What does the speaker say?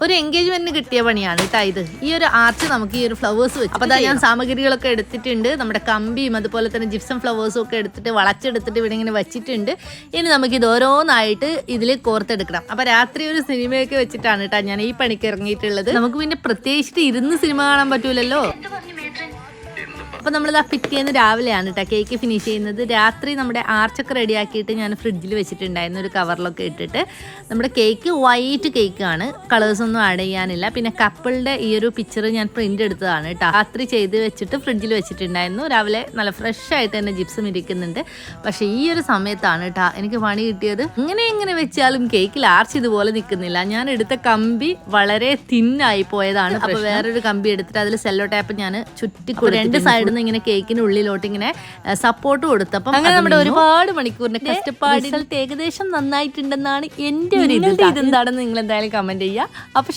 ഒരു എൻഗേജ്മെന്റിന് കിട്ടിയ പണിയാണ് കേട്ടോ ഇത്. ഈ ഒരു ആർച്ച് നമുക്ക് ഈ ഒരു ഫ്ലവേഴ്സ് വെച്ച് അപ്പോൾ ഞാൻ സാമഗ്രികളൊക്കെ എടുത്തിട്ടുണ്ട്. നമ്മുടെ കമ്പിയും അതുപോലെ തന്നെ ജിപ്സം ഫ്ലവേഴ്സും ഒക്കെ എടുത്തിട്ട് വളച്ചെടുത്തിട്ട് ഇവിടെ ഇങ്ങനെ വെച്ചിട്ടുണ്ട്. ഇനി നമുക്കിത് ഓരോന്നായിട്ട് ഇതിൽ കോർത്തെടുക്കണം. അപ്പോൾ രാത്രി ഒരു സിനിമയൊക്കെ വെച്ചിട്ടാണ് കേട്ടോ ഞാൻ ഈ പണിക്ക് ഇറങ്ങിയിട്ടുള്ളത്. നമുക്ക് പിന്നെ പ്രത്യേകിച്ചിട്ട് ഇരുന്ന് സിനിമ കാണാൻ പറ്റൂലല്ലോ. അപ്പോൾ നമ്മളിതാ പിറ്റേന്ന് രാവിലെയാണ് കേട്ടോ കേക്ക് ഫിനിഷ് ചെയ്യുന്നത്. രാത്രി നമ്മുടെ ആർച്ചൊക്കെ റെഡിയാക്കിയിട്ട് ഞാൻ ഫ്രിഡ്ജിൽ വെച്ചിട്ടുണ്ടായിരുന്നു ഒരു കവറിലൊക്കെ ഇട്ടിട്ട്. നമ്മുടെ കേക്ക് വൈറ്റ് കേക്കാണ്, കളേഴ്സൊന്നും ആഡ് ചെയ്യാനില്ല. പിന്നെ കപ്പിളുടെ ഈ ഒരു പിക്ചർ ഞാൻ പ്രിൻ്റ് എടുത്തതാണ് കേട്ടോ. രാത്രി ചെയ്ത് വെച്ചിട്ട് ഫ്രിഡ്ജിൽ വെച്ചിട്ടുണ്ടായിരുന്നു. രാവിലെ നല്ല ഫ്രഷ് ആയിട്ട് തന്നെ ജിപ്സം ഇരിക്കുന്നുണ്ട്. പക്ഷേ ഈ ഒരു സമയത്താണ് കേട്ടോ എനിക്ക് പണി കിട്ടിയത്. എങ്ങനെ വെച്ചാലും കേക്കിൽ ആർച്ച് ഇതുപോലെ നിൽക്കുന്നില്ല. ഞാൻ എടുത്ത കമ്പി വളരെ തിന്നായി പോയതാണ്. അപ്പോൾ വേറൊരു കമ്പി എടുത്തിട്ട് അതിൽ സെല്ലോ ടാപ്പ് ഞാൻ ചുറ്റി രണ്ട് സൈഡിൽ നിന്ന് ഇങ്ങനെ കേക്കിന് ഉള്ളിലോട്ട് ഇങ്ങനെ സപ്പോർട്ട് കൊടുത്തപ്പം അങ്ങനെ നമ്മുടെ ഒരുപാട് മണിക്കൂറിന്റെ കഷ്ടപ്പാട് ഏകദേശം നന്നായിട്ടുണ്ടെന്നാണ് എൻ്റെ ഒരു ഇത്. ഇതെന്താണെന്ന് നിങ്ങൾ എന്തായാലും കമന്റ് ചെയ്യുക. അപ്പൊ